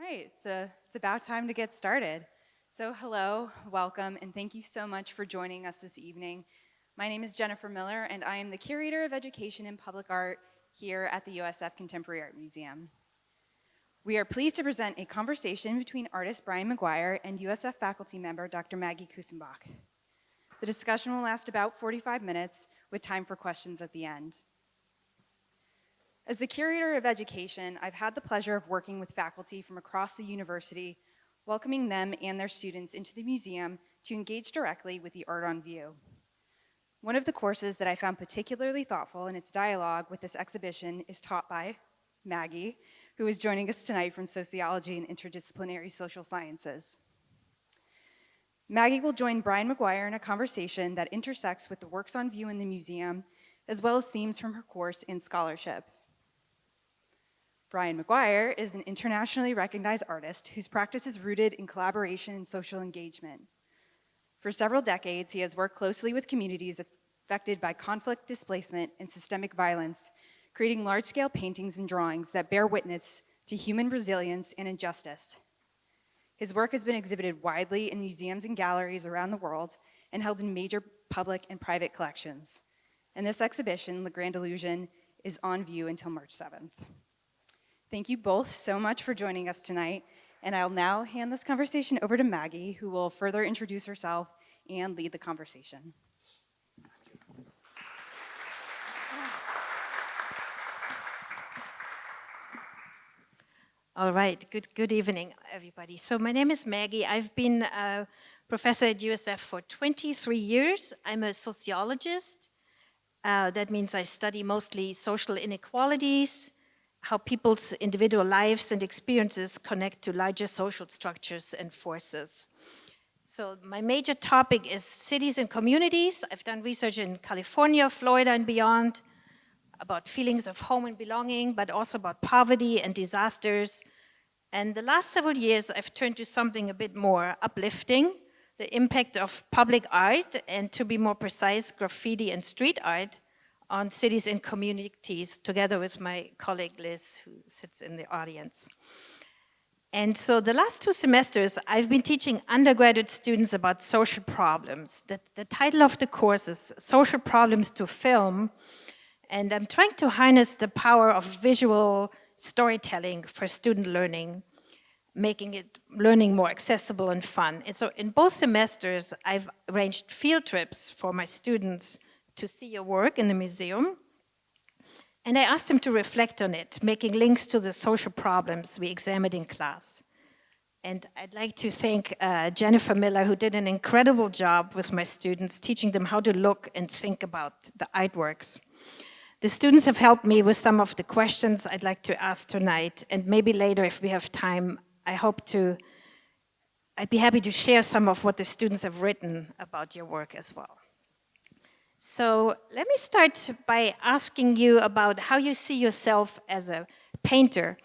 right, it's about time to get started. So hello, welcome, and thank you so much for joining us this evening. My name is Jennifer Miller, and I am the Curator of Education and Public Art here at the USF Contemporary Art Museum. We are pleased to present a conversation between artist Brian Maguire and USF faculty member Dr. Maggie Kusenbach. The discussion will last about 45 minutes with time for questions at the end. As the Curator of Education, I've had the pleasure of working with faculty from across the university, welcoming them and their students into the museum to engage directly with the art on view. One of the courses that I found particularly thoughtful in its dialogue with this exhibition is taught by Maggie, who is joining us tonight from Sociology and Interdisciplinary Social Sciences. Maggie will join Brian Maguire in a conversation that intersects with the works on view in the museum, as well as themes from her course in scholarship. Brian Maguire is an internationally recognized artist whose practice is rooted in collaboration and social engagement. For several decades, he has worked closely with communities affected by conflict, displacement, and systemic violence, creating large-scale paintings and drawings that bear witness to human resilience and injustice. His work has been exhibited widely in museums and galleries around the world and held in major public and private collections. And this exhibition, the Grande Illusion, is on view until March 7th. Thank you both so much for joining us tonight, and I'll now hand this conversation over to Maggie, who will further introduce herself and lead the conversation. All right, good evening, everybody. So my name is Maggie. I've been a professor at USF for 23 years. I'm a sociologist. That means I study mostly social inequalities, how people's individual lives and experiences connect to larger social structures and forces. So my major topic is cities and communities. I've done research in California, Florida, and beyond about feelings of home and belonging, but also about poverty and disasters. And the last several years, I've turned to something a bit more uplifting, the impact of public art, and to be more precise, graffiti and street art, on cities and communities, together with my colleague Liz, who sits in the audience. And so the last 2 semesters, I've been teaching undergraduate students about social problems. The title of the course is Social Problems to Film, and I'm trying to harness the power of visual storytelling for student learning, making learning more accessible and fun. And so in both semesters, I've arranged field trips for my students to see your work in the museum. And I asked them to reflect on it, making links to the social problems we examined in class. And I'd like to thank Jennifer Miller, who did an incredible job with my students, teaching them how to look and think about the artworks. The students have helped me with some of the questions I'd like to ask tonight, and maybe later, if we have time, I'd be happy to share some of what the students have written about your work as well. So let me start by asking you about how you see yourself as a painter.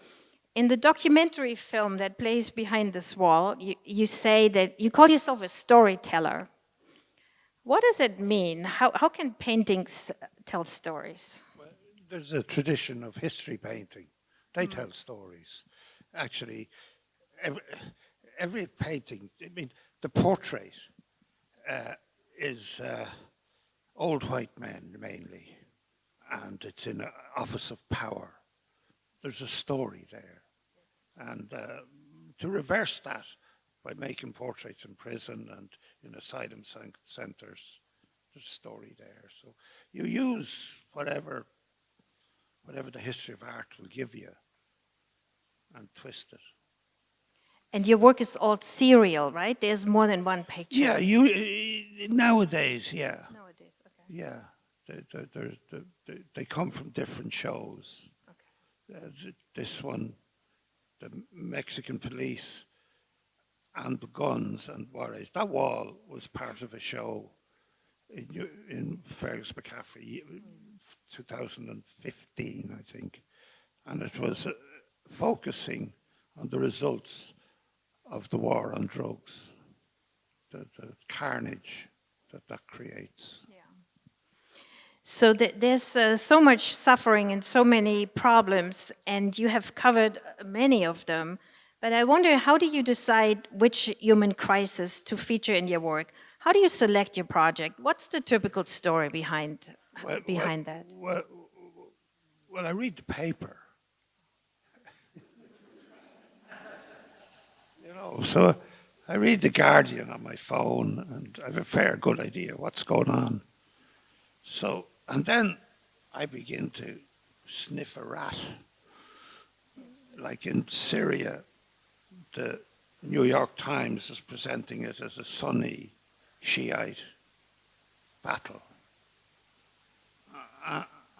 In the documentary film that plays behind this wall, you say that you call yourself a storyteller. What does it mean? How can paintings tell stories? Well, there's a tradition of history painting. They tell stories. Actually, every painting, I mean, the portrait is old white men mainly, and it's in an office of power. There's a story there. And to reverse that by making portraits in prison and in asylum centers, there's a story there. So you use whatever the history of art will give you and twist it. And your work is all serial, right? There's more than one picture. Yeah, nowadays, yeah. Nowadays, okay. Yeah, they come from different shows. Okay. This one, the Mexican police and the guns and Juarez. That wall was part of a show in Fergus McCaffrey, 2015, I think, and it was focusing on the results of the war on drugs, the carnage that creates. Yeah. So there's so much suffering and so many problems, and you have covered many of them. But I wonder, how do you decide which human crisis to feature in your work? How do you select your project? What's the typical story behind that? Well, I read the paper. So I read The Guardian on my phone, and I have a fair good idea what's going on. So, and then I begin to sniff a rat. Like in Syria, the New York Times is presenting it as a Sunni Shiite battle.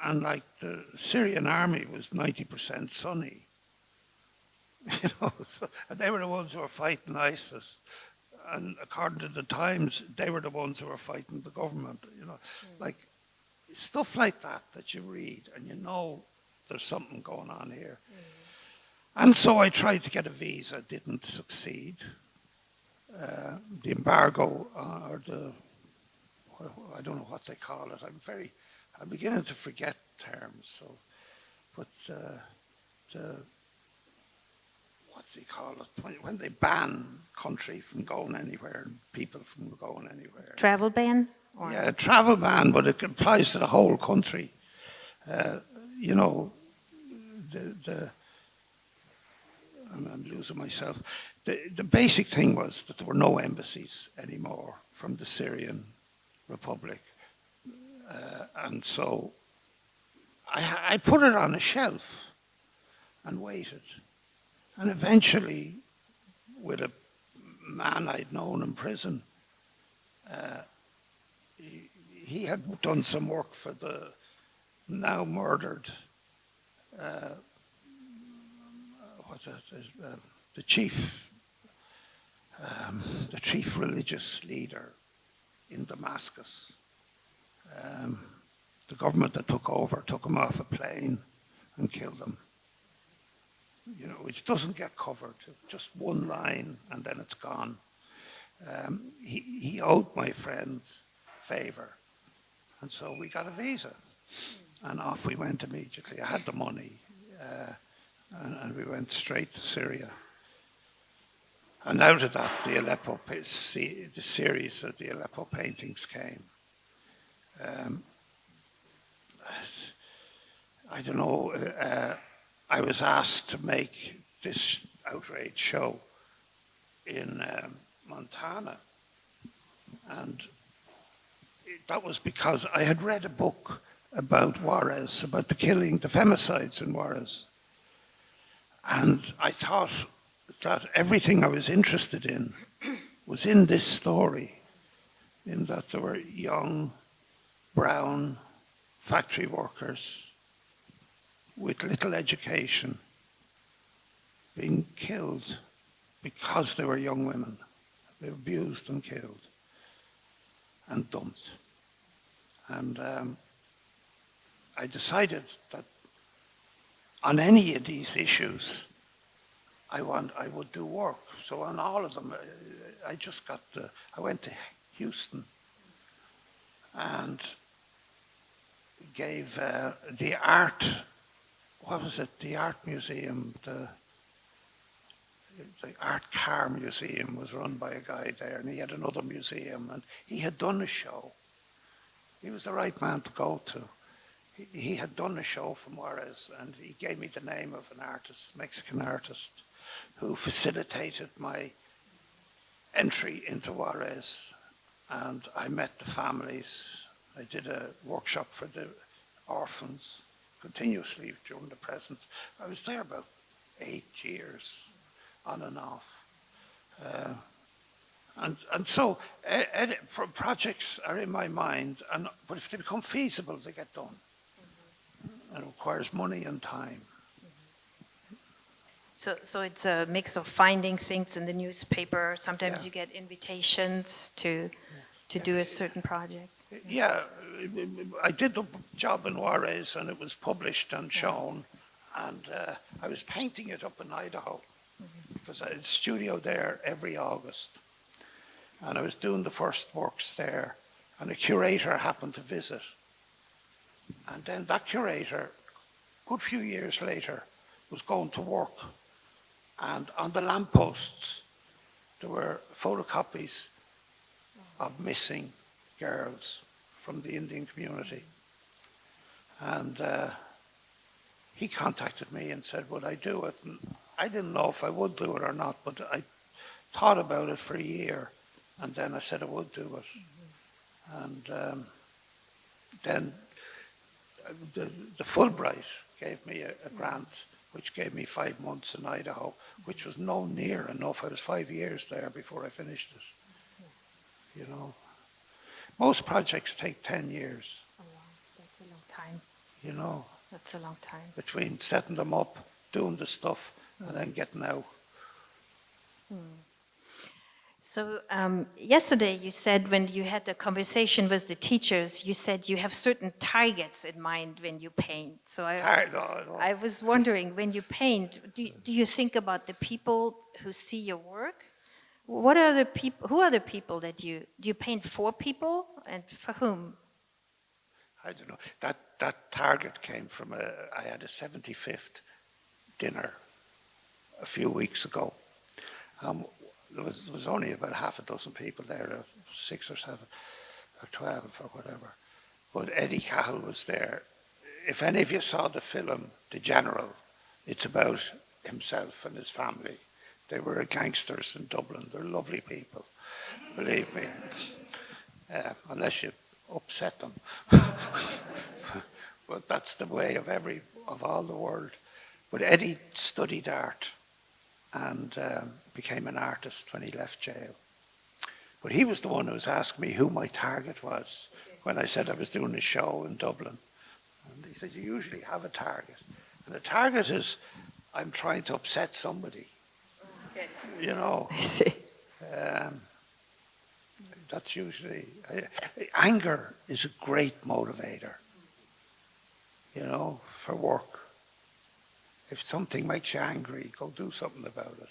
And like the Syrian army was 90% Sunni. So, and they were the ones who were fighting ISIS. And according to the Times, they were the ones who were fighting the government. Like stuff like that you read, and you know there's something going on here. And so I tried to get a visa, didn't succeed. The embargo, or I don't know what they call it. I'm beginning to forget terms. So, but what do you call it? When they ban country from going anywhere, and people from going anywhere. Travel ban? Yeah, a travel ban, but it applies to the whole country. I'm losing myself. The basic thing was that there were no embassies anymore from the Syrian Republic. And so I put it on a shelf and waited. And eventually, with a man I'd known in prison, he had done some work for the now murdered the chief religious leader in Damascus. The government that took over took him off a plane and killed him. Which doesn't get covered. Just one line and then it's gone. He owed my friend favor, and so we got a visa, and off we went immediately. I had the money. And we went straight to Syria. And out of that, the series of the Aleppo paintings came. I don't know, I was asked to make this outrage show in Montana. And that was because I had read a book about Juarez, about the femicides in Juarez. And I thought that everything I was interested in was in this story, in that there were young, brown factory workers with little education being killed because they were young women. They were abused and killed and dumped. And I decided that on any of these issues, I would do work. So on all of them, I went to Houston and gave the art museum, the art car museum was run by a guy there, and he had another museum, and he had done a show. He was the right man to go to. He had done a show from Juarez, and he gave me the name of an artist, Mexican artist, who facilitated my entry into Juarez. And I met the families. I did a workshop for the orphans continuously during the presence. I was there about 8 years, on and off. And so projects are in my mind, but if they become feasible, they get done. It requires money and time. So it's a mix of finding things in the newspaper. Sometimes you get invitations to do a certain project. Yeah, I did the job in Juarez, and it was published and shown. And I was painting it up in Idaho, because I had a studio there every August. And I was doing the first works there, and a curator happened to visit. And then that curator, a good few years later, was going to work And on the lampposts, there were photocopies of missing girls from the Indian community. And he contacted me and said, would I do it? And I didn't know if I would do it or not, but I thought about it for a year, and then I said I would do it. And then the Fulbright gave me a grant, which gave me 5 months in Idaho, which was no near enough. I was 5 years there before I finished it. You know, most projects take 10 years. Oh, wow. That's a long time. You know, That's a long time. between setting them up, doing the stuff, and then getting out. So yesterday you said when you had the conversation with the teachers, you said you have certain targets in mind when you paint. So I was wondering, when you paint, do you think about the people who see your work? What are the people? Who are the people that do you paint for people, and for whom? I don't know. That target came from I had a 75th dinner a few weeks ago. There was only about half a dozen people there, 6 or 7 or 12 or whatever. But Eddie Cahill was there. If any of you saw the film, The General, it's about himself and his family. They were gangsters in Dublin. They're lovely people, believe me, unless you upset them. But that's the way of all the world. But Eddie studied art and became an artist when he left jail. But he was the one who was asking me who my target was when I said I was doing a show in Dublin. And he said, you usually have a target. And the target is, I'm trying to upset somebody. Okay. You know. I see. That's usually, anger is a great motivator, you know, for work. If something makes you angry, go do something about it.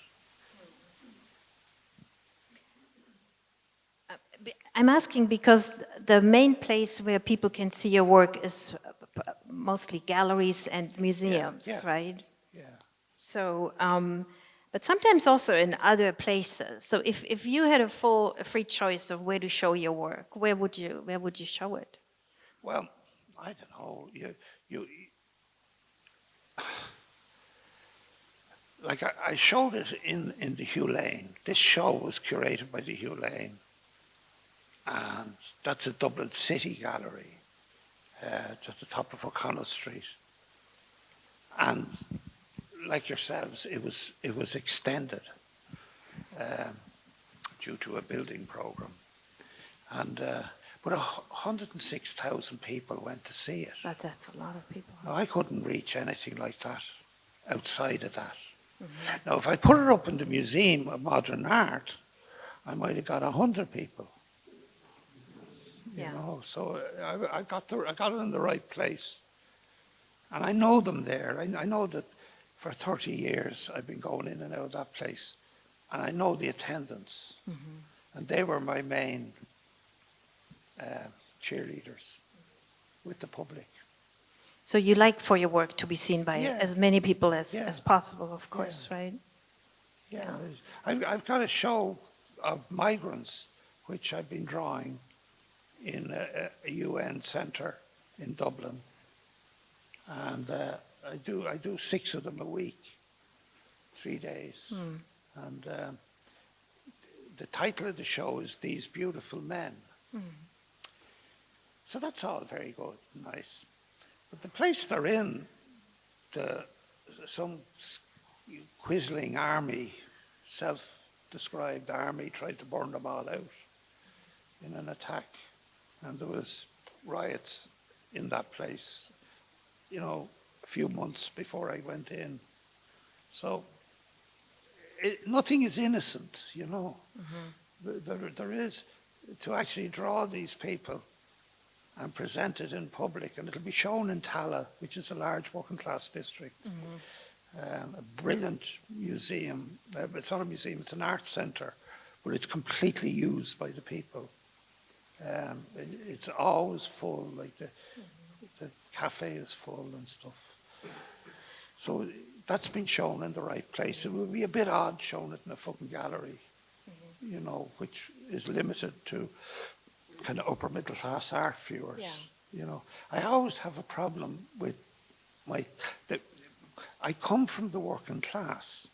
I'm asking because the main place where people can see your work is mostly galleries and museums, right? Yeah. So, but sometimes also in other places. So if you had a free choice of where to show your work, where would you show it? Well, I don't know. You like I showed it in the Hugh Lane. This show was curated by the Hugh Lane, and that's a Dublin City gallery. It's at the top of O'Connell Street, and like yourselves, it was extended due to a building program, and but 106,000 people went to see it. But that's a lot of people. Now, I couldn't reach anything like that outside of that. Mm-hmm. Now, if I put it up in the Museum of Modern Art, I might have got 100 people. You know, so I got it in the right place, and I know them there. I know that for 30 years I've been going in and out of that place, and I know the attendants, and they were my main cheerleaders with the public. So you like for your work to be seen by as many people as possible, of course, right? Yeah, I've got a show of migrants which I've been drawing in a UN centre in Dublin, and I do 6 of them a week, 3 days, and the title of the show is These Beautiful Men. So that's all very good, nice. But the place they're in, some quisling army, self-described army, tried to burn them all out in an attack. And there was riots in that place, you know, a few months before I went in. So nothing is innocent, you know. There is, to actually draw these people and present it in public, and it'll be shown in Tala, which is a large working class district. A brilliant museum. It's not a museum, it's an art centre, but it's completely used by the people. It's always full, like the cafe is full and stuff. So that's been shown in the right place. It would be a bit odd showing it in a fucking gallery, you know, which is limited to kind of upper middle class art viewers. You know, I always have a problem with I come from the working class,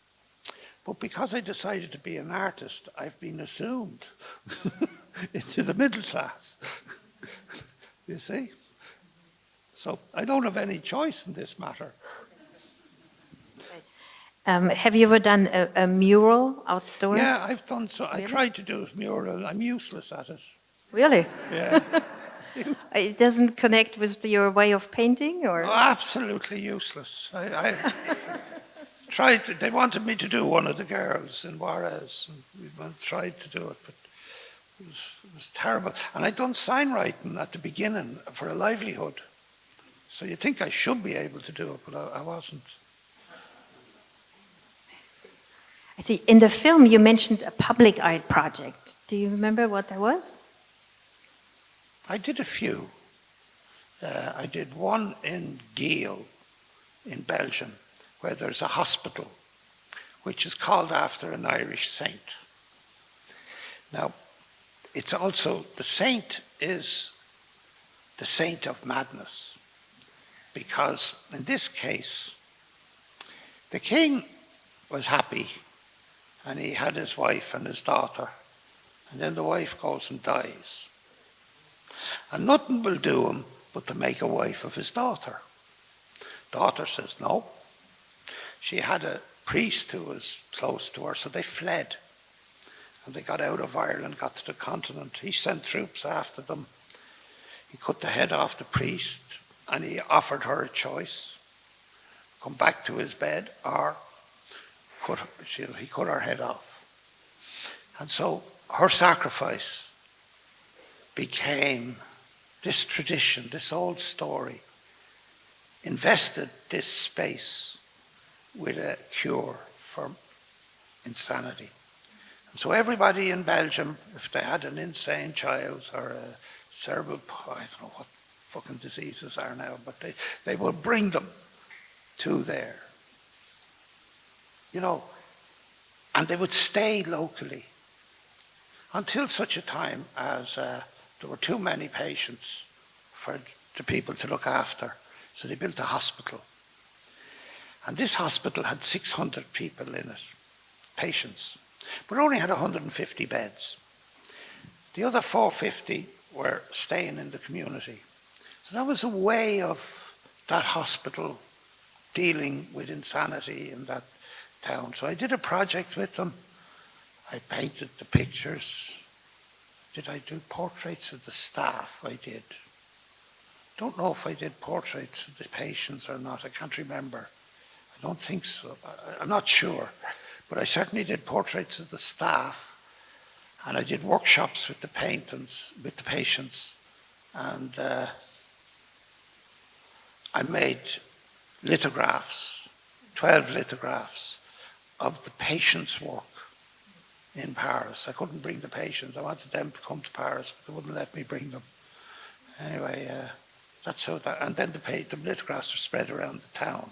but because I decided to be an artist, I've been assumed into the middle class. You see? So I don't have any choice in this matter. Have you ever done a mural outdoors? Yeah, I've done so. Really? I tried to do a mural. I'm useless at it. Really? Yeah. It doesn't connect with your way of painting, or? Oh, absolutely useless. I tried. They wanted me to do one of the girls in Juarez, and we tried to do it, but it was terrible. And I'd done sign writing at the beginning for a livelihood, so you think I should be able to do it, but I wasn't. I see. In the film, you mentioned a public art project. Do you remember what that was? I did a few. I did one in Geel in Belgium, where there's a hospital which is called after an Irish saint. Now, it's also, the saint is the saint of madness, because in this case, the king was happy and he had his wife and his daughter, and then the wife goes and dies. And nothing will do him but to make a wife of his daughter. Daughter says no. She had a priest who was close to her, so they fled. And they got out of Ireland, got to the continent. He sent troops after them. He cut the head off the priest, and he offered her a choice. Come back to his bed, or he cut her head off. And so her sacrifice became this tradition, this old story, invested this space with a cure for insanity. And so everybody in Belgium, if they had an insane child or a cerebral, I don't know what fucking diseases are now, but they would bring them to there. You know, and they would stay locally until such a time as there were too many patients for the people to look after. So they built a hospital. And this hospital had 600 people in it, patients, but only had 150 beds. The other 450 were staying in the community. So that was a way of that hospital dealing with insanity in that town. So I did a project with them. I painted the pictures. Did I do portraits of the staff? I did. Don't know if I did portraits of the patients or not. I can't remember. I don't think so. I'm not sure. But I certainly did portraits of the staff, and I did workshops with the paintings, with the patients, and I made lithographs, 12 lithographs of the patients' work in Paris. I couldn't bring the patients. I wanted them to come to Paris, but they wouldn't let me bring them. Anyway, that's how that, and then the lithographs are spread around the town.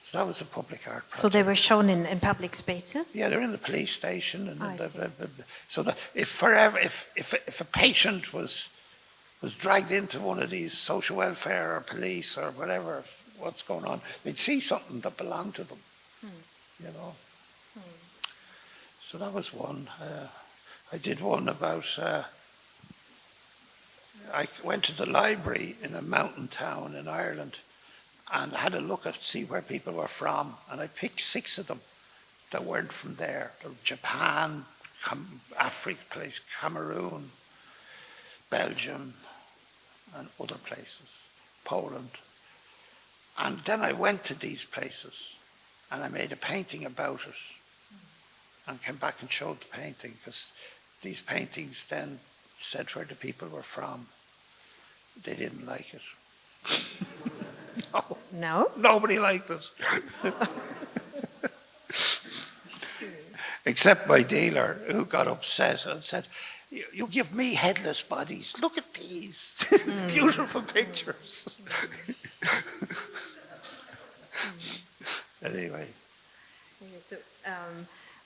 So that was a public art project. So they were shown in public spaces? Yeah, they're in the police station. And see. So that if a patient was dragged into one of these social welfare or police or whatever, what's going on, they'd see something that belonged to them, you know. So that was one. I did one about, I went to the library in a mountain town in Ireland and had a look at, see where people were from. And I picked 6 of them that weren't from there. Japan, Africa place, Cameroon, Belgium, and other places, Poland. And then I went to these places and I made a painting about it and came back and showed the painting, because these paintings then said where the people were from. They didn't like it. No. No? Nobody liked it. Except my dealer, who got upset and said, you give me headless bodies. Look at these. Beautiful pictures. Anyway, So,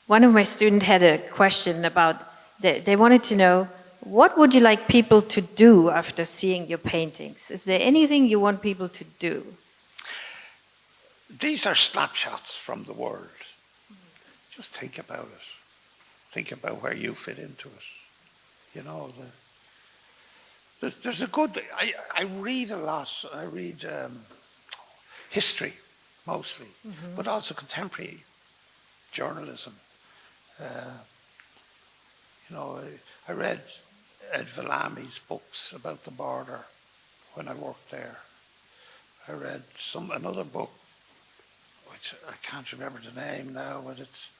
one of my students had a question about, they wanted to know, what would you like people to do after seeing your paintings? Is there anything you want people to do? these are snapshots from the world. Just think about it. Think about where you fit into it. You know, there's a good, I read a lot. I read history, mostly, but also contemporary journalism. You know, I read Ed Villami's books about the border when I worked there. I read another book, which I can't remember the name now, but it's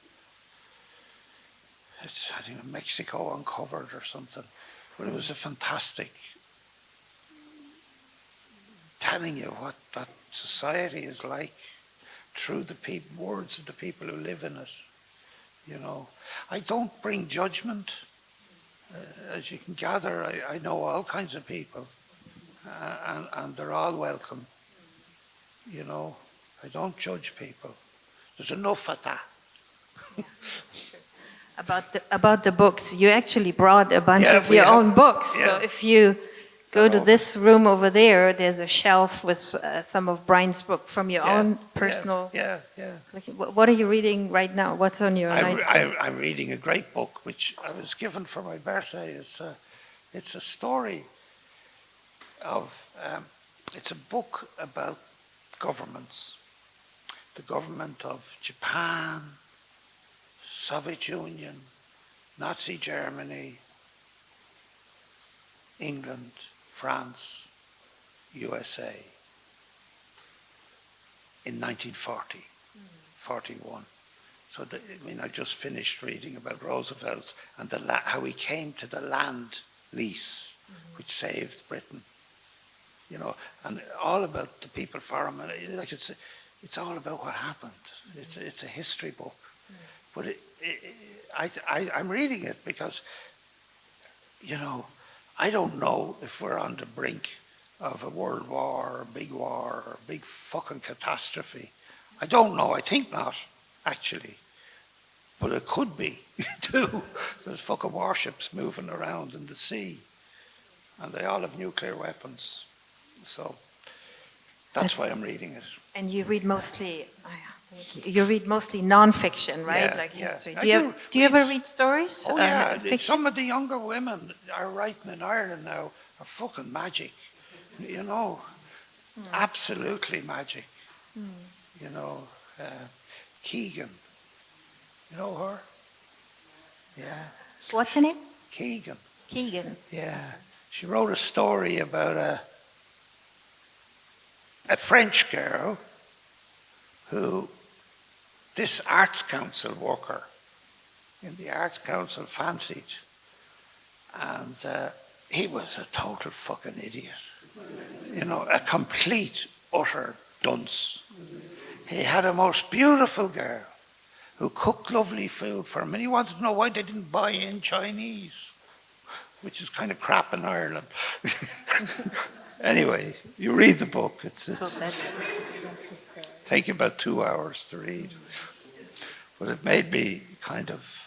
I think Mexico Uncovered or something. But it was a fantastic telling you what that society is like through the words of the people who live in it. You know, I don't bring judgment. As you can gather, I know all kinds of people, and they're all welcome. You know, I don't judge people. There's enough of that. About the books, you actually brought a bunch of your own books. Yeah. So if you go to this room over there, there's a shelf with some of Brian's book from your own personal. Yeah. What are you reading right now? What's on your nightstand? I'm reading a great book which I was given for my birthday. It's a story of. It's a book about governments. The government of Japan, Soviet Union, Nazi Germany, England, France, USA in 1940, 41. So, I just finished reading about Roosevelt and how he came to the land lease, which saved Britain. You know, and all about the people for him. And like it's all about what happened. It's a history book. But I'm reading it because, you know, I don't know if we're on the brink of a world war or a big fucking catastrophe. I don't know. I think not, actually. But it could be, too. There's fucking warships moving around in the sea. And they all have nuclear weapons. So that's why I'm reading it. And you read mostly... You read mostly non-fiction, right? Yeah, like history. Yeah. Do you ever read stories? Oh yeah, some of the younger women are writing in Ireland now are fucking magic. You know, absolutely magic. You know, Keegan. You know her? Yeah. What's her name? Keegan. Keegan. Yeah, she wrote a story about a French girl who this Arts Council worker in the Arts Council fancied. And he was a total fucking idiot. You know, a complete, utter dunce. He had a most beautiful girl who cooked lovely food for him. And he wanted to know why they didn't buy in Chinese, which is kind of crap in Ireland. Anyway, you read the book. It's take you about 2 hours to read. But it made me kind of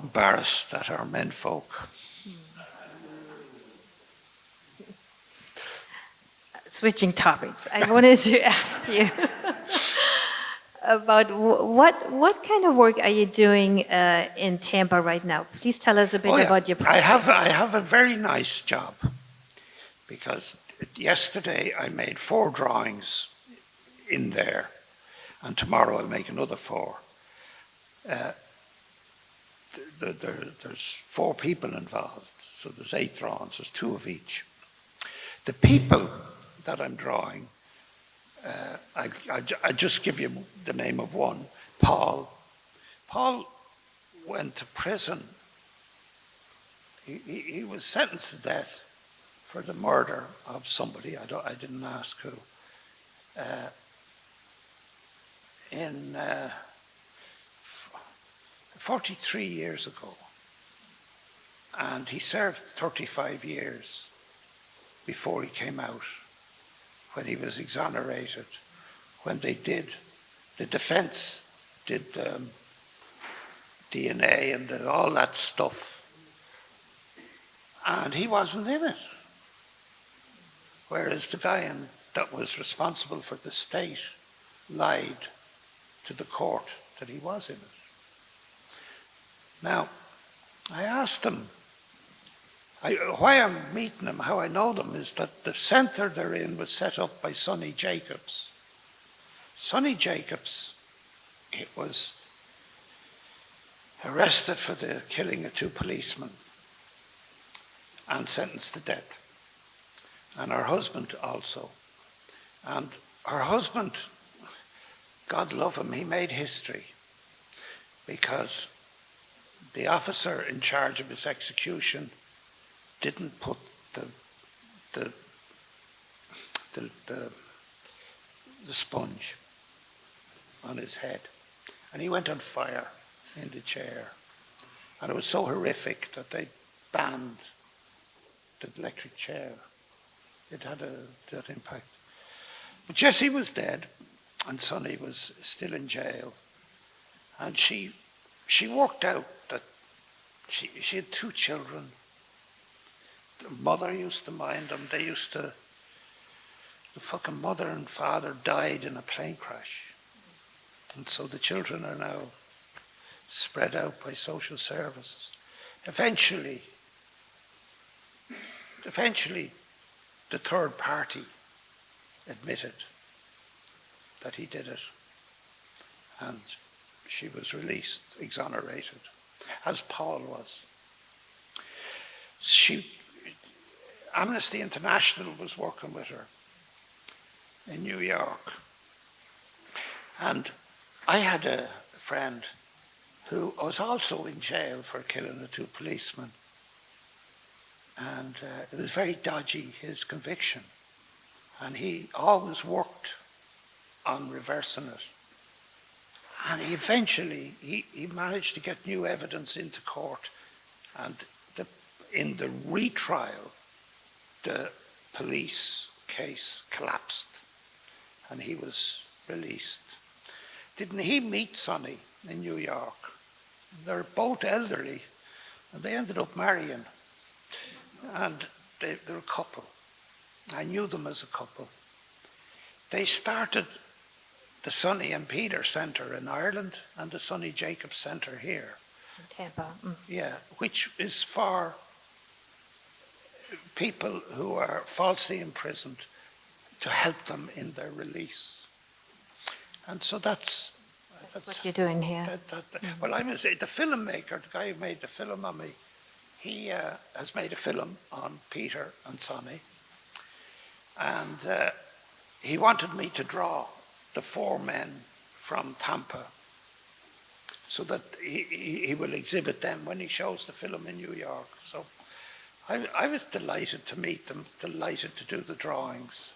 embarrassed at our menfolk. Switching topics, I wanted to ask you about what kind of work are you doing in Tampa right now? Please tell us a bit about your project. I have a very nice job because yesterday I made 4 drawings in there, and tomorrow I'll make another 4. There's 4 people involved, so there's 8 drawings, there's 2 of each. The people that I'm drawing, I just give you the name of one, Paul. Paul went to prison. He was sentenced to death for the murder of somebody, I didn't ask who. In 43 years ago, and he served 35 years before he came out, when he was exonerated, when they did the defense did DNA and all that stuff. And he wasn't in it. Whereas the guy that was responsible for the state lied to the court that he was in it. Now, I asked them, why I'm meeting them, how I know them, is that the centre they're in was set up by Sonny Jacobs. Sonny Jacobs, it was arrested for the killing of 2 policemen and sentenced to death. And her husband also. And her husband, God love him, he made history because the officer in charge of his execution didn't put the sponge on his head. And he went on fire in the chair. And it was so horrific that they banned the electric chair. It had that impact. But Jessie was dead, and Sonny was still in jail. And she worked out that she had 2 children. The mother used to mind them. The fucking mother and father died in a plane crash. And so the children are now spread out by social services. Eventually, the third party admitted that he did it. And she was released, exonerated, as Paul was. Amnesty International was working with her in New York. And I had a friend who was also in jail for killing the 2 policemen. And it was very dodgy, his conviction. And he always worked on reversing it. And he eventually, he managed to get new evidence into court. And in the retrial, the police case collapsed. And he was released. Didn't he meet Sonny in New York? They're both elderly, and they ended up marrying. And they're a couple. I knew them as a couple. They started the Sonny and Peter Centre in Ireland and the Sonny Jacobs Centre here. In Tampa. Mm. Yeah, which is for people who are falsely imprisoned to help them in their release. And so that's what you're doing here. Well, I must say, the filmmaker, the guy who made the film on me, he has made a film on Peter and Sonny. And he wanted me to draw the 4 men from Tampa so that he will exhibit them when he shows the film in New York. So I was delighted to meet them, delighted to do the drawings.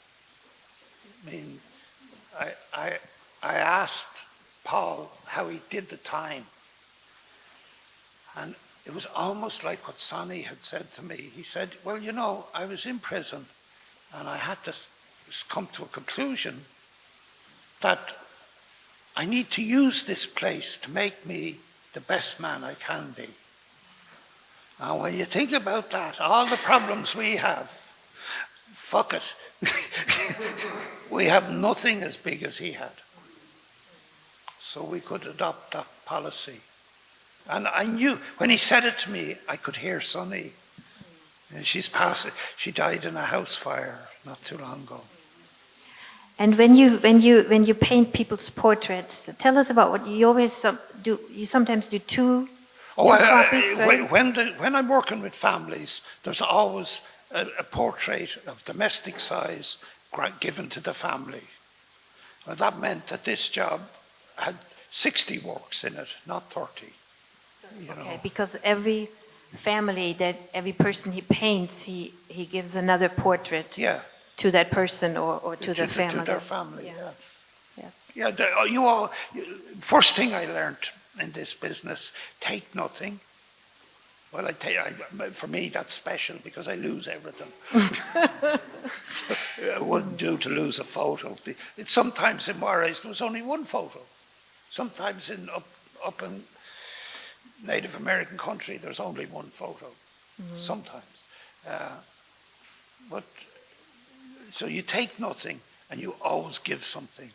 I mean, I asked Paul how he did the time. And it was almost like what Sonny had said to me. He said, well, you know, I was in prison and I had to come to a conclusion that I need to use this place to make me the best man I can be. Now, when you think about that, all the problems we have, fuck it. We have nothing as big as he had. So we could adopt that policy. And I knew, when he said it to me, I could hear Sonny. She died in a house fire not too long ago. And when you paint people's portraits, tell us about what you always do. You sometimes do two copies, right? When I'm working with families, there's always a portrait of domestic size given to the family. Well, that meant that this job had 60 works in it, not 30. Okay, because every family, every person he paints, he gives another portrait to that person or to their family. To their family, yes. Yes. Yeah, first thing I learned in this business, take nothing. Well, for me that's special because I lose everything. It wouldn't do to lose a photo. Sometimes in Juarez there was only one photo. Sometimes up in Native American country there's only one photo. Sometimes. But so you take nothing and you always give something.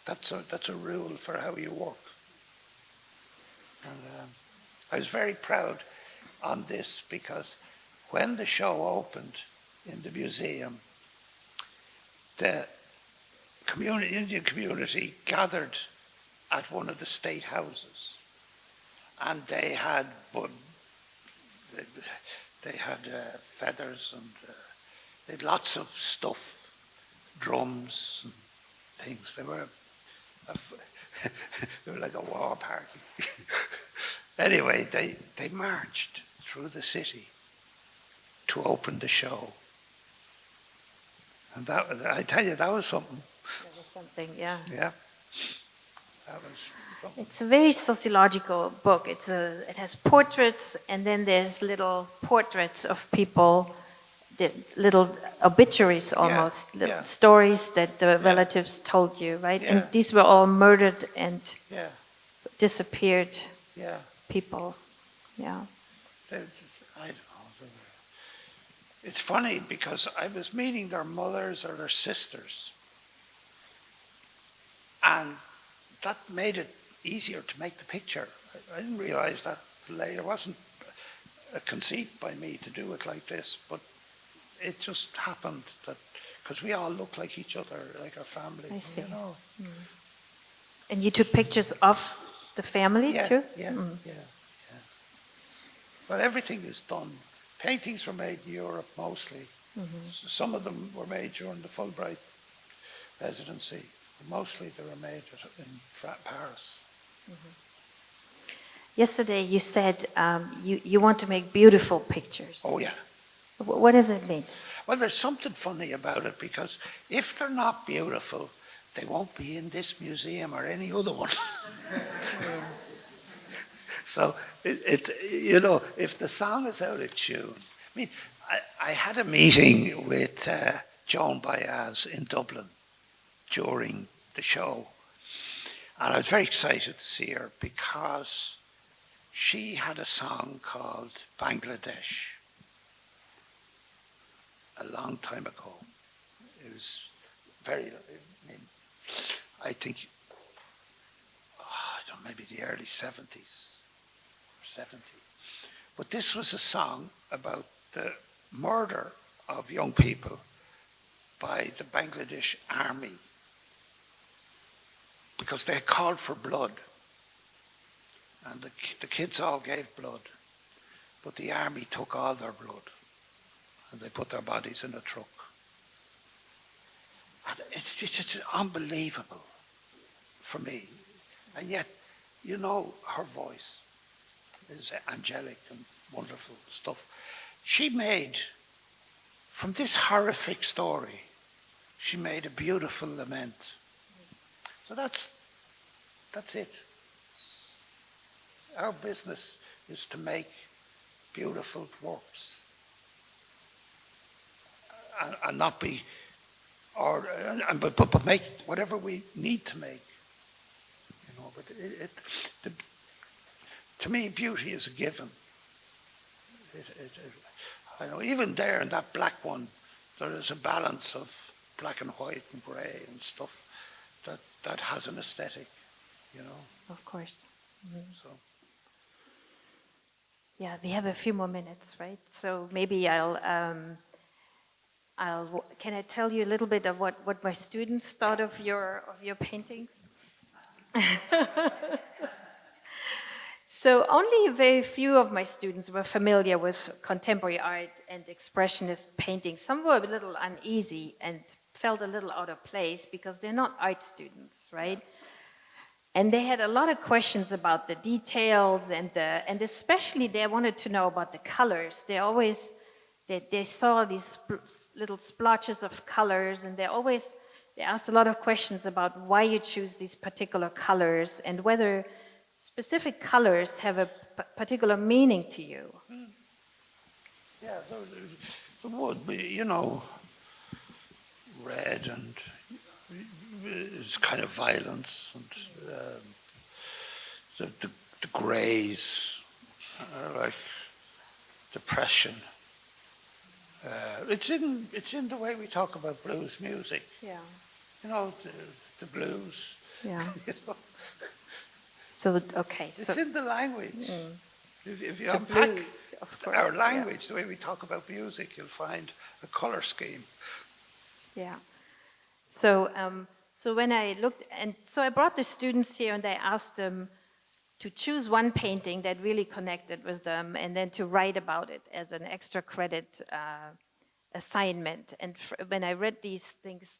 That's a rule for how you work. And I was very proud on this because when the show opened in the museum, the Indian community gathered at one of the state houses, and they had feathers and they had lots of stuff, drums and things. They were they were like a war party. Anyway, they marched through the city to open the show. And I tell you, that was something. That was something, yeah. Yeah. That was something. It's a very sociological book. It has portraits, and then there's little portraits of people, the little obituaries almost, little stories that the relatives told you, right? Yeah. And these were all murdered and disappeared Yeah. people. Yeah. I don't know. It's funny because I was meeting their mothers or their sisters, and that made it easier to make the picture. I didn't realize that later. It wasn't a conceit by me to do it like this, but it just happened that because we all look like each other, like our family. I see. You know? And you took pictures of the family too? Yeah. Well, everything is done. Paintings were made in Europe mostly. Some of them were made during the Fulbright residency. Mostly they were made in Paris. Yesterday you said you want to make beautiful pictures. Oh, yeah. What does it mean? Well, there's something funny about it because if they're not beautiful, they won't be in this museum or any other one. So it's, you know, if the song is out of tune. I mean, I had a meeting with Joan Baez in Dublin during the show, and I was very excited to see her because she had a song called Bangladesh a long time ago. It was very, I think, I don't know, maybe the early 70s. 70. But this was a song about the murder of young people by the Bangladesh army because they had called for blood, and the kids all gave blood, but the army took all their blood and they put their bodies in a truck. And it's unbelievable for me, and yet, you know, her voice is angelic and wonderful stuff. She made, from this horrific story, she made a beautiful lament. So that's it. Our business is to make beautiful works and not be, but make whatever we need to make. You know, but to me, beauty is a given. I know even there in that black one, there is a balance of black and white and grey and stuff that has an aesthetic, you know. Of course. So. Yeah, we have a few more minutes, right? So maybe can I tell you a little bit of what my students thought of your paintings? So only very few of my students were familiar with contemporary art and expressionist painting. Some were a little uneasy and felt a little out of place because they're not art students, right? And they had a lot of questions about the details and especially they wanted to know about the colors. They saw these little splotches of colors, and they asked a lot of questions about why you choose these particular colors and whether specific colors have a particular meaning to you. Yeah, the wood, you know, red and it's kind of violence, and the greys are like depression. It's in the way we talk about blues music. Yeah. You know, the blues. Yeah. You know? So, okay. It's in the language. If you The unpack blues, of course, our yeah. language, the way we talk about music, you'll find a color scheme. Yeah. So, so when I looked, and so I brought the students here and I asked them to choose one painting that really connected with them and then to write about it as an extra credit assignment. And when I read these things,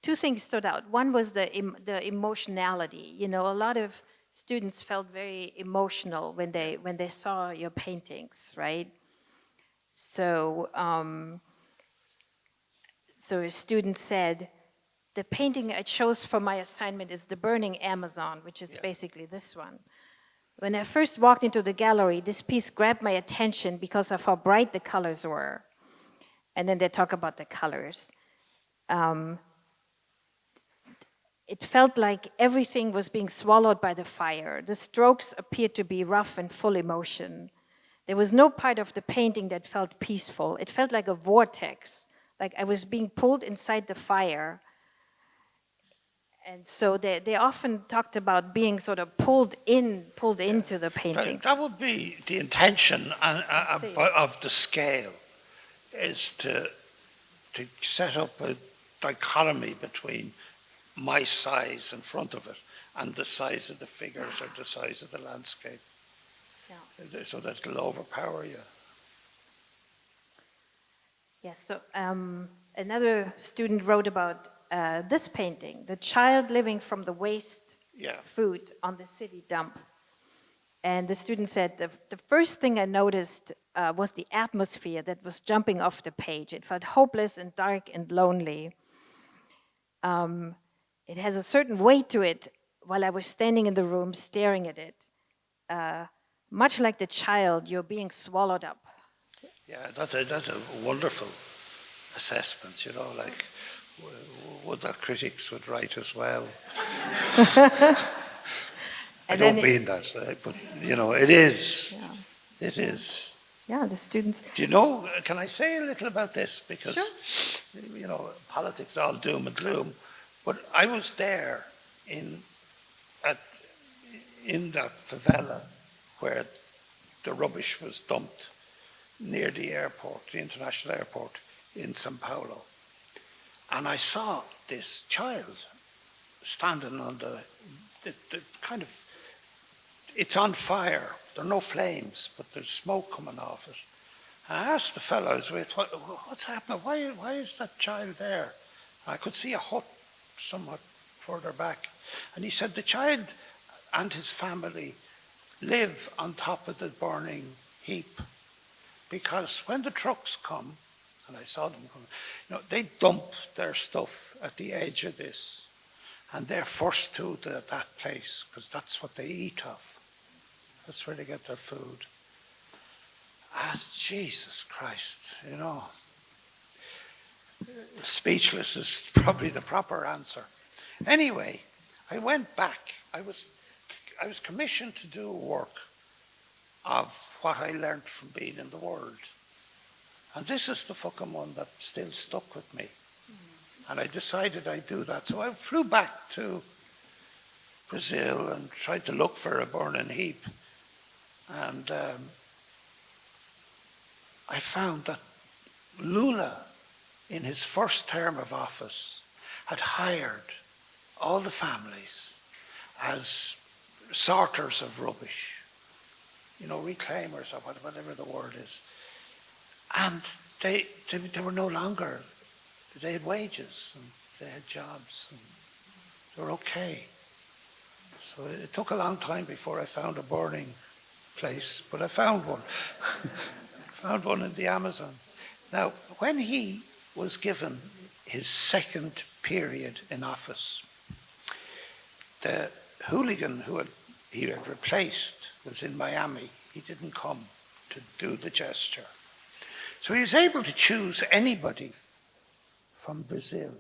two things stood out. One was the emotionality. You know, a lot of students felt very emotional when they saw your paintings, right? So, so a student said, the painting I chose for my assignment is The Burning Amazon, which is basically this one. When I first walked into the gallery, this piece grabbed my attention because of how bright the colors were. And then they talk about the colors. It felt like everything was being swallowed by the fire. The strokes appeared to be rough and full emotion. There was no part of the painting that felt peaceful. It felt like a vortex, like I was being pulled inside the fire. And so they often talked about being sort of pulled into the paintings. That would be the intention of the scale, is to set up a dichotomy between my size in front of it and the size of the figures or the size of the landscape, so that it'll overpower you. Yes, so another student wrote about this painting, the child living from the waste food on the city dump. And the student said, the first thing I noticed was the atmosphere that was jumping off the page. It felt hopeless and dark and lonely. It has a certain weight to it while I was standing in the room staring at it. Much like the child, you're being swallowed up. Yeah, that's a wonderful assessment, you know, like would that critics would write as well. I don't mean that, but you know, it is. Yeah. It is. Yeah, the students. Do you know, can I say a little about this? Because, sure. You know, politics are all doom and gloom, but I was there in that favela where the rubbish was dumped near the airport, the international airport in Sao Paulo. And I saw this child standing on the kind of, it's on fire. There are no flames, but there's smoke coming off it. And I asked the fellow I was with, what's happening? Why is that child there? And I could see a hut somewhat further back. And he said the child and his family live on top of the burning heap. Because when the trucks come, and I saw them come, you know, they dump their stuff at the edge of this. And they're forced to that place, because that's what they eat of. That's where they get their food. Ah, Jesus Christ, you know. Speechless is probably the proper answer. Anyway, I went back. I was commissioned to do work of what I learned from being in the world. And this is the fucking one that still stuck with me. And I decided I'd do that. So I flew back to Brazil and tried to look for a burning heap. And I found that Lula, in his first term of office, had hired all the families as sorters of rubbish, you know, reclaimers or whatever the word is. And they were no longer, they had wages and they had jobs and they were okay. So it took a long time before I found a burning place, but I found one. Found one in the Amazon. Now, when he was given his second period in office, the hooligan who he had replaced was in Miami. He didn't come to do the gesture. So he was able to choose anybody from Brazil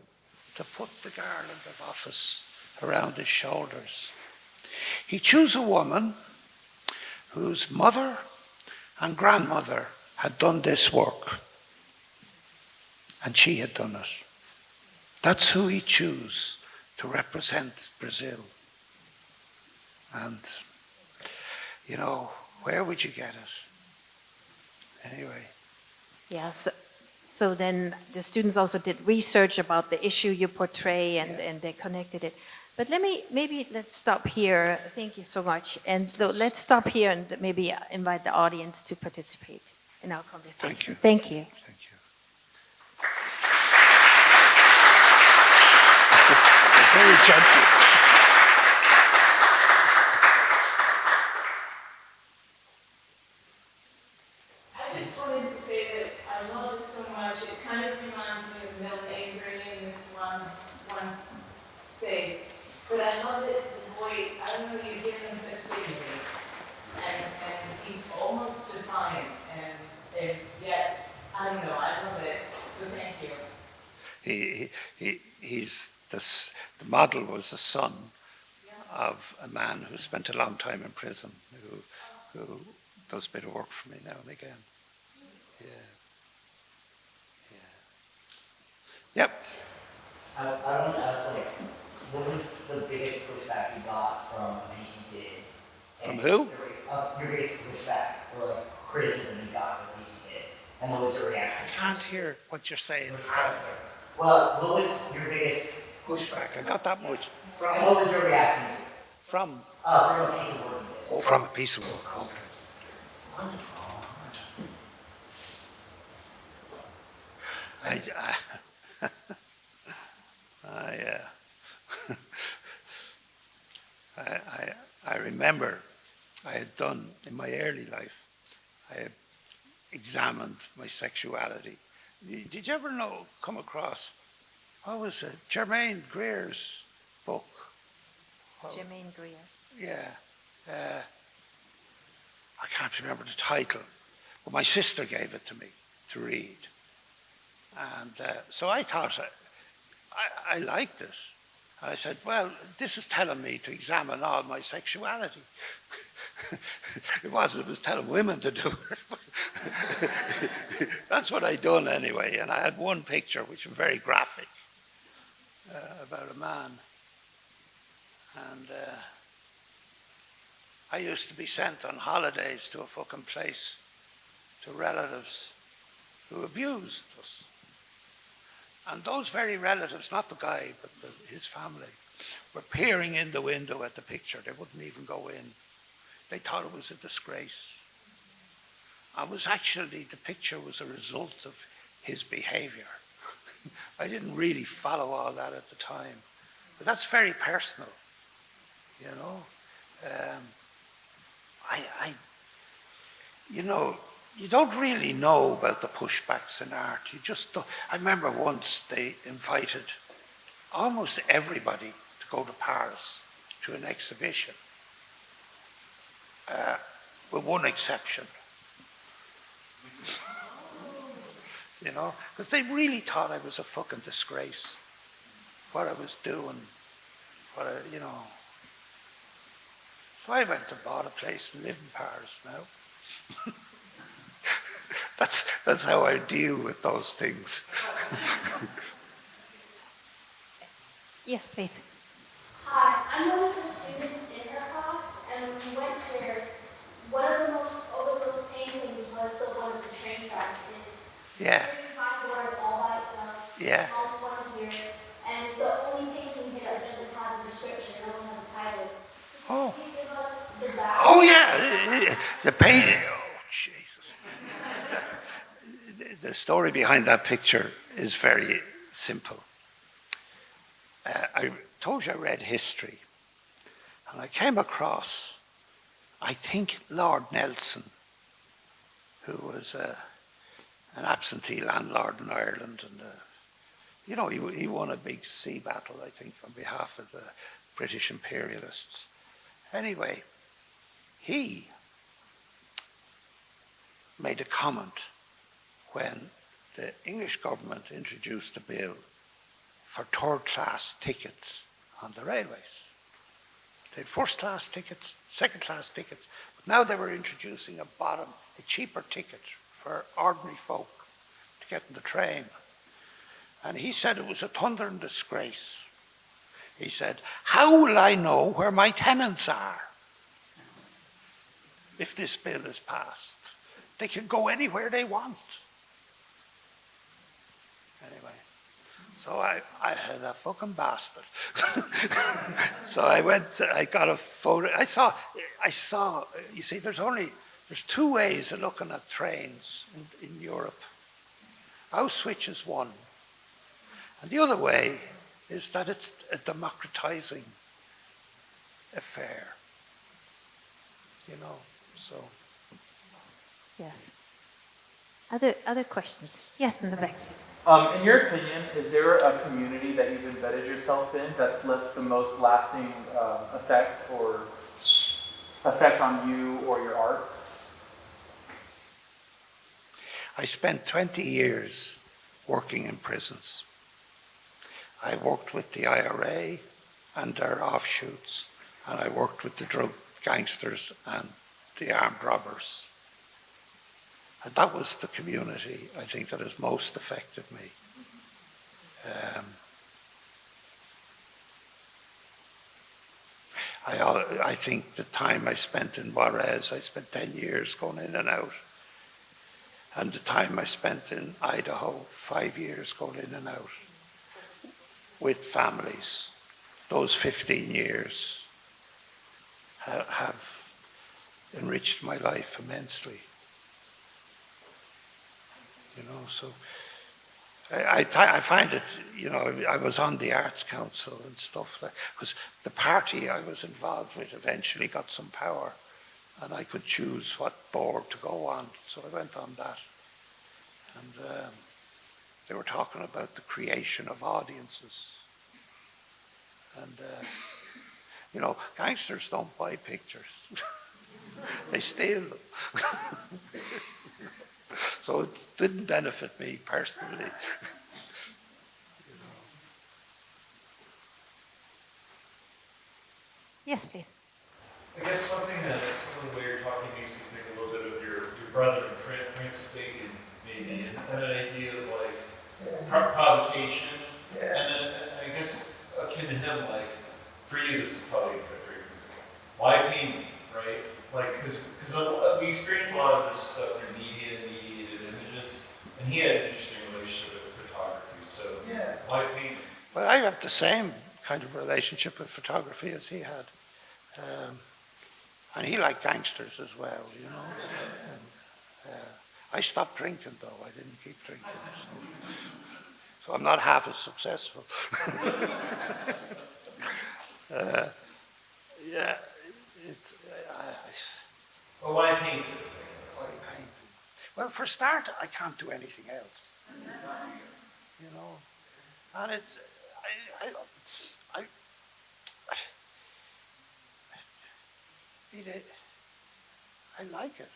to put the garland of office around his shoulders. He chose a woman whose mother and grandmother had done this work, and she had done it. That's who he chose to represent Brazil. And, you know, where would you get it? Anyway. Yeah, so then the students also did research about the issue you portray, and they connected it. But let's stop here. Thank you so much. And let's stop here and maybe invite the audience to participate in our conversation. Thank you. Thank you. Very gentle. I just wanted to say that I love it so much. It kind of reminds me of Mill Avery in this one space. But I love it, the boy, I don't know, you give him such dignity. And he's almost defiant. And yet, I don't know, I love it. So thank you. The model was the son of a man who spent a long time in prison, who does a bit of work for me now and again. Yeah. Yep. I want to ask, like, what was the biggest pushback you got from a piece you did? From who? Your biggest pushback or like criticism you got from a piece you did, and what was your reaction? I can't hear what you're saying. Well, what was your biggest Pushback. I got that much. and what was your reaction From from a piece of work you did? from a piece of work. Okay. Wonderful. I remember I had done in my early life, I had examined my sexuality. Did you ever come across, what was it, Germaine Greer's book? Germaine Greer. Yeah. I can't remember the title, but my sister gave it to me to read. And so I thought I liked it. And I said, well, this is telling me to examine all my sexuality. It was telling women to do it. That's what I done anyway. And I had one picture which was very graphic about a man. And I used to be sent on holidays to a fucking place to relatives who abused us. And those very relatives, not the guy, but his family, were peering in the window at the picture. They wouldn't even go in. They thought it was a disgrace. The picture was a result of his behavior. I didn't really follow all that at the time. But that's very personal, you know. You don't really know about the pushbacks in art. You just don't. I remember once they invited almost everybody to go to Paris to an exhibition, with one exception. You know, because they really thought I was a fucking disgrace. What I was doing, So I went and bought a place and live in Paris now. That's how I deal with those things. Yes, please. Hi, I'm one of the students in her class, and when we went there, one of the most overlooked paintings was the one with the train tracks. Yeah. 35 words all by itself. Yeah. The most one here, and it's the only painting here that doesn't have a description. It doesn't have a title. Oh. Please give us the back. Oh yeah, the painting. Oh Jesus. The story behind that picture is very simple. I told you I read history, and I came across, I think, Lord Nelson, who was an absentee landlord in Ireland, and he won a big sea battle, I think, on behalf of the British imperialists. Anyway, he made a comment when the English government introduced a bill for third-class tickets on the railways. They had first-class tickets, second-class tickets, but now they were introducing a cheaper ticket for ordinary folk to get in the train. And he said it was a thundering disgrace. He said, how will I know where my tenants are if this bill is passed? They can go anywhere they want. Anyway, so I had a fucking bastard. So I got a photo. I saw, you see, there's two ways of looking at trains in Europe. Auschwitz is one. And the other way is that it's a democratizing affair. You know, so. Yes. Other questions? Yes, in the back. In your opinion, is there a community that you've embedded yourself in that's left the most lasting effect on you or your art? I spent 20 years working in prisons. I worked with the IRA and their offshoots, and I worked with the drug gangsters and the armed robbers. And that was the community, I think, that has most affected me. I think the time I spent in Juarez, I spent 10 years going in and out. And the time I spent in Idaho, 5 years going in and out with families, those 15 years have enriched my life immensely. You know, so I find it, you know, I was on the Arts Council and stuff, because the party I was involved with eventually got some power, and I could choose what board to go on, so I went on that. And they were talking about the creation of audiences. And, you know, gangsters don't buy pictures. They steal them. So it didn't benefit me personally. You know. Yes, please. I guess some of the way you're talking makes me think a little bit of your brother, Francis Bacon, maybe, and an idea of like provocation. Yeah. And then I guess akin to him, like, for you, this is probably very, why painting, right? Like, because we experience a lot of this stuff through media and mediated images, and he had an interesting relationship with photography, so yeah. Why painting? Well, I have the same kind of relationship with photography as he had. And he liked gangsters as well, you know. And, I stopped drinking, though. I didn't keep drinking. So I'm not half as successful. Yeah, it's... Well, why painting? Why painting? Well, for a start, I can't do anything else. You know, and it's... I like it.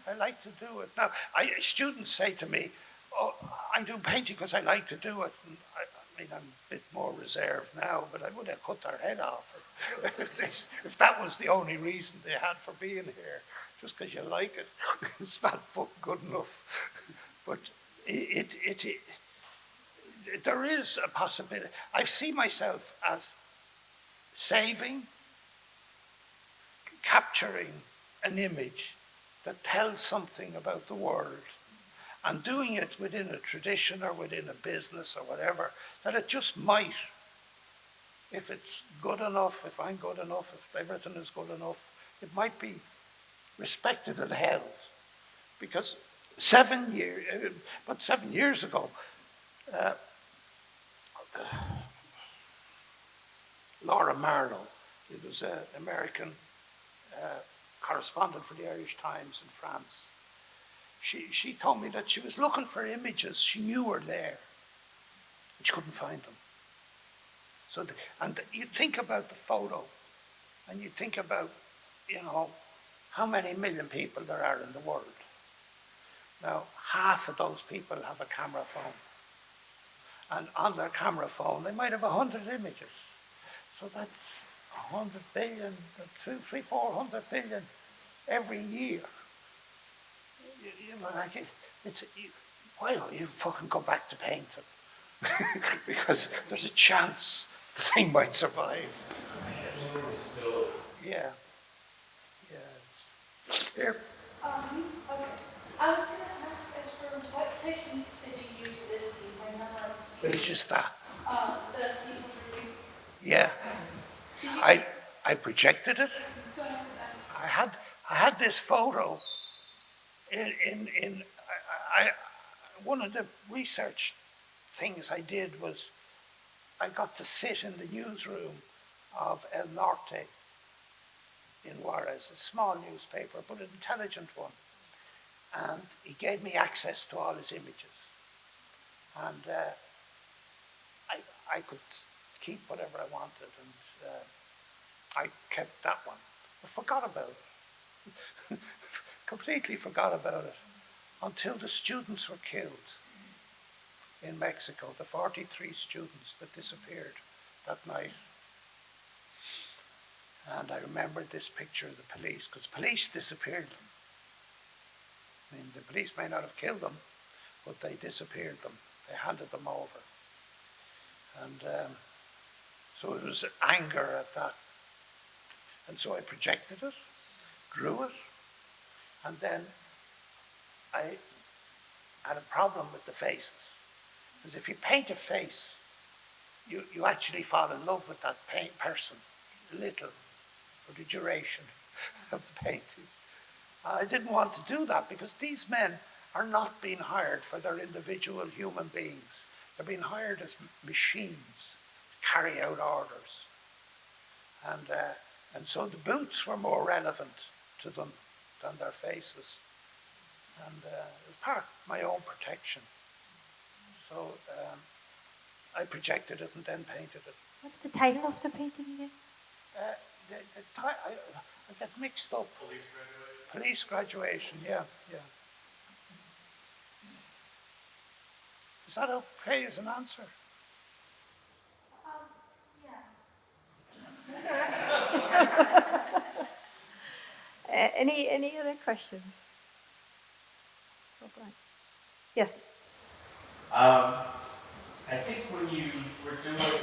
I like to do it. Now, students say to me, oh, I'm doing painting because I like to do it. And I mean, I'm a bit more reserved now, but I would have cut their head off if that was the only reason they had for being here, just because you like it. It's not good enough. But there is a possibility. I see myself as saving, capturing an image that tells something about the world, and doing it within a tradition or within a business or whatever, that it just might, if it's good enough, if I'm good enough, if everything is good enough, it might be respected and held. Because 7 years ago, Laura Marlowe, who was an American correspondent for the Irish Times in France, she told me that she was looking for images she knew were there, and she couldn't find them. So, and you think about the photo, and you think about, you know, how many million people there are in the world. Now, half of those people have a camera phone, And on their camera phone, they might have 100 images. So that's 100 billion, 400 billion every year. You know, like why don't you fucking go back to painting? Because there's a chance the thing might survive. Still. Yeah. Yeah. Here. Okay. I was going to ask as for what techniques did you use for this piece? I know I was. It's just that. The piece of review. Yeah. I projected it. Go ahead with that. I had this photo in one of the research things I did was I got to sit in the newsroom of El Norte in Juarez, a small newspaper, but an intelligent one. And he gave me access to all his images. And I could keep whatever I wanted, and I kept that one. I forgot about it. Completely forgot about it until the students were killed in Mexico, the 43 students that disappeared that night. And I remembered this picture of the police, because the police disappeared them. I mean, the police may not have killed them, but they disappeared them. They handed them over. And so it was anger at that. And so I projected it, drew it, and then I had a problem with the faces. Because if you paint a face, you actually fall in love with that person, little, for the duration of the painting. I didn't want to do that because these men are not being hired for their individual human beings. They're being hired as machines to carry out orders. And so the boots were more relevant to them than their faces. And it was part of my own protection. So I projected it and then painted it. What's the title of the painting again? I get mixed up. Police graduation, yeah. Is that okay as an answer? Any other questions? Oh, Brian. Yes. I think when you were doing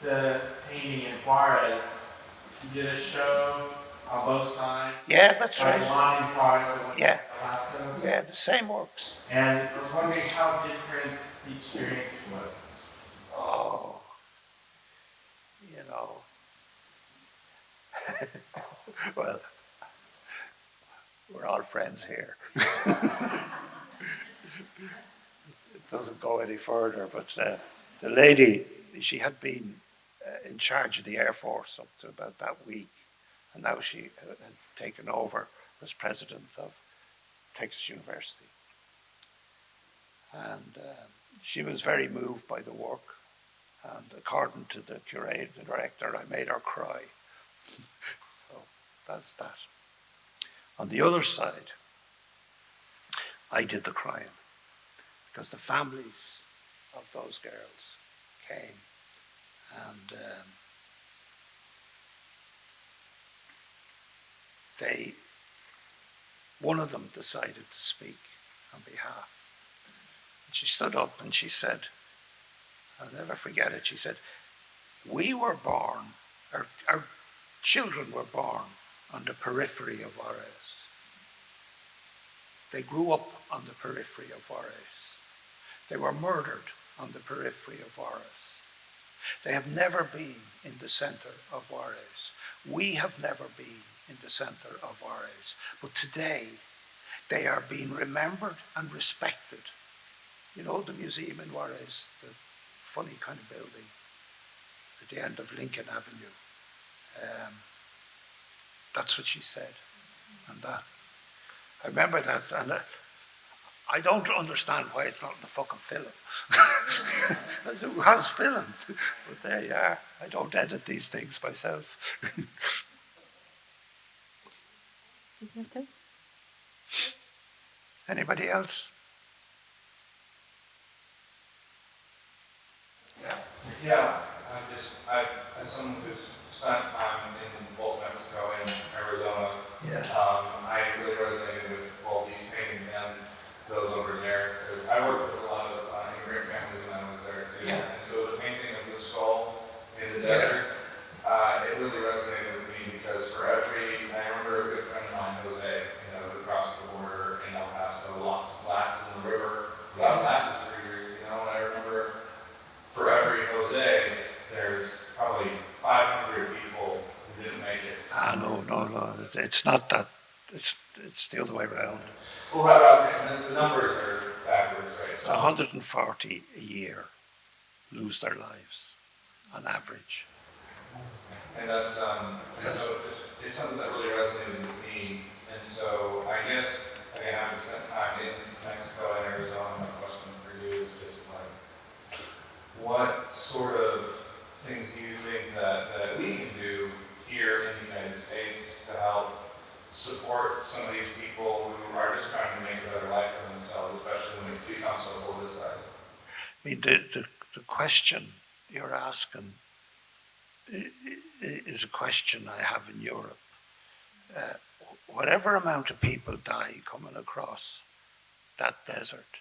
the painting in Juarez, you did a show on both sides. Yeah, that's right. One in Juarez and one Yeah. in Paso. Yeah, the same works. And I was wondering how different the experience was. Oh, you know. Well, we're all friends here. It doesn't go any further, but the lady, she had been in charge of the Air Force up to about that week, and now she had taken over as president of Texas University. And she was very moved by the work, and according to the curator, the director, I made her cry. So that's that. On the other side, I did the crying, because the families of those girls came, and one of them decided to speak on behalf. And she stood up and she said, I'll never forget it, she said, we were born, our children were born on the periphery of Juarez. They grew up on the periphery of Juarez. They were murdered on the periphery of Juarez. They have never been in the center of Juarez. We have never been in the center of Juarez. But today, they are being remembered and respected. You know the museum in Juarez, the funny kind of building at the end of Lincoln Avenue. That's what she said. And that, I remember that, and I don't understand why it's not in the fucking film. It was filmed, but there you are. I don't edit these things myself. Anybody else? someone who's spent time in both Mexico and Arizona, Yeah. I really resonated with both these paintings and those over there, because I worked with a lot of immigrant families when I was there too. Yeah. And so the painting of the skull in the Yeah. desert, it really resonated with me because I remember a good friend of mine, Jose, who crossed the border in El Paso, lost his glasses in the river, without glasses for years, and I remember for every Jose, there's probably 500 people who didn't make it. No. It's not that. It's the other way around. Well, right, and the numbers are backwards, right? So 140 a year lose their lives on average. And that's, so it's something that really resonated with me. And so I guess, again, having spent time in Mexico and Arizona, my question for you is just like, what sort of things do you think that we can do here in the United States to help support some of these people who are just trying to make a better life for themselves, especially when it's become so politicized? I mean, the question you're asking is a question I have in Europe. Whatever amount of people die coming across that desert,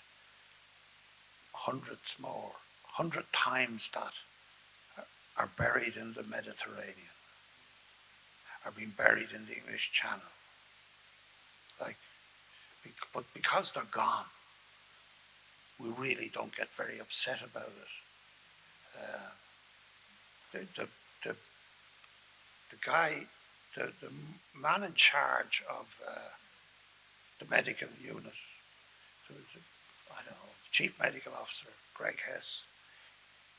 hundreds more, 100 times that are buried in the Mediterranean, are being buried in the English Channel. But because they're gone, we really don't get very upset about it. The guy, the man in charge of the medical unit, I don't know, chief medical officer, Greg Hess,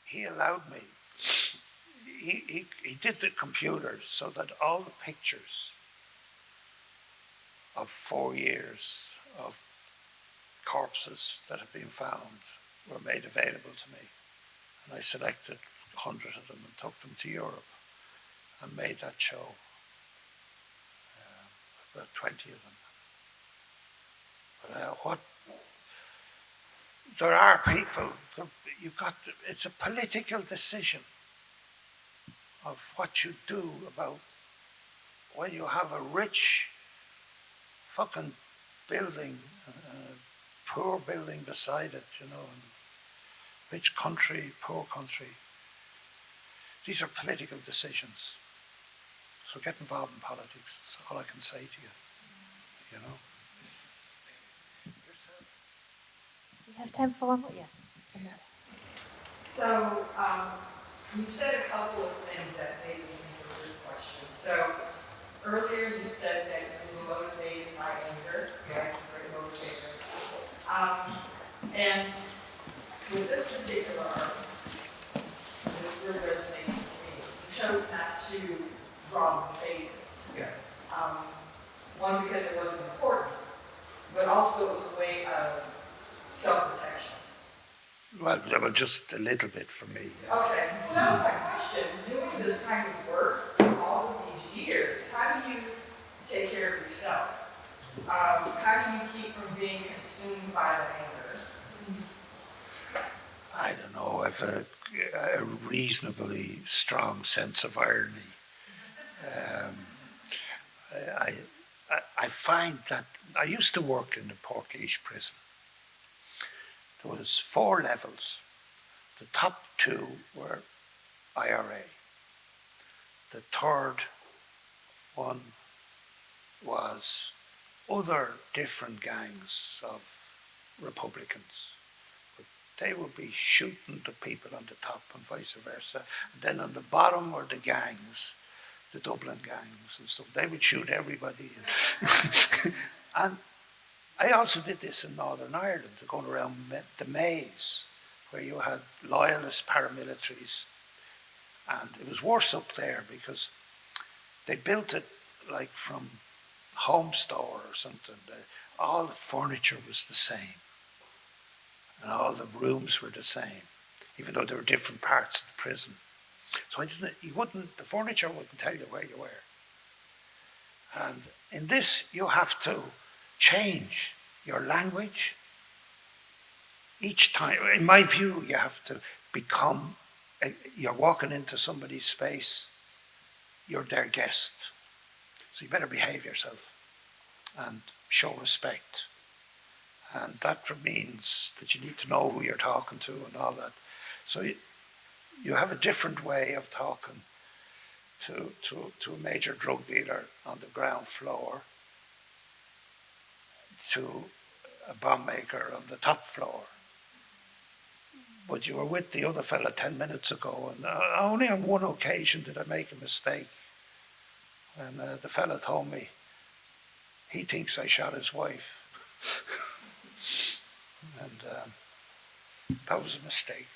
he allowed me, he did the computers so that all the pictures of 4 years of corpses that have been found were made available to me. And I selected 100 of them and took them to Europe and made that show. About 20 of them. But there are people, it's a political decision of what you do about when you have a rich fucking building, poor building beside it, and rich country, poor country. These are political decisions. So get involved in politics. That's all I can say to you. We have time for one more. Yes. So, you said a couple of things that made me think of this question. So, earlier you said that you were motivated by anger, right? It's a great motivator. And with this particular article, this really resonates with me. You chose not to draw the faces. Yeah. One, because it wasn't important, but also it was a way of self-protection. Well, just a little bit for me. Okay, well, that was my question. Doing this kind of work all of these years, how do you take care of yourself? How do you keep from being consumed by the anger? I don't know. I've a reasonably strong sense of irony. I find that I used to work in the Portlaoise prison. There was 4 levels. The top 2 were IRA. The third one was other different gangs of Republicans. But they would be shooting the people on the top and vice versa. And then on the bottom were the gangs, the Dublin gangs and stuff. They would shoot everybody. And I also did this in Northern Ireland, going around the maze, where you had loyalist paramilitaries. And it was worse up there because they built it like from Home Store or something. All the furniture was the same. And all the rooms were the same, even though there were different parts of the prison. So the furniture wouldn't tell you where you were. And in this, you have to change your language. Each time, in my view, you have to become you're walking into somebody's space, you're their guest. So you better behave yourself and show respect. And that means that you need to know who you're talking to and all that. So you have a different way of talking to a major drug dealer on the ground floor, to a bomb maker on the top floor. But you were with the other fella 10 minutes ago, and only on one occasion did I make a mistake. And the fella told me he thinks I shot his wife. And that was a mistake.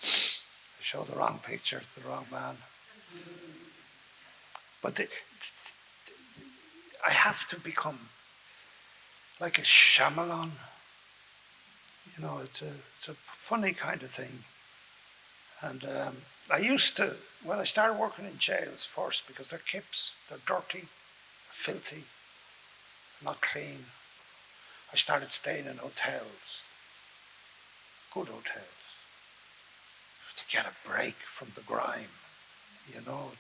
I showed the wrong picture to the wrong man. But I have to become like a Shyamalan. You know, it's a funny kind of thing. And I used to, when I started working in jails first, because they're kips, they're dirty, filthy, not clean. I started staying in hotels, good hotels, to get a break from the grime. You know,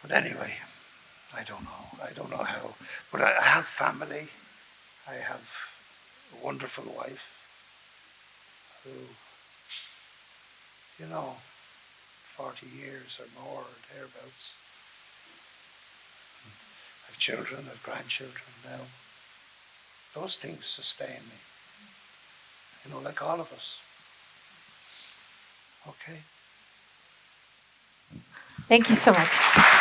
but anyway, I don't know how. But I have family. I have a wonderful wife who, you know, 40 years or more, or thereabouts. I have children, I have grandchildren now. Those things sustain me, you know, like all of us. Okay? Thank you so much.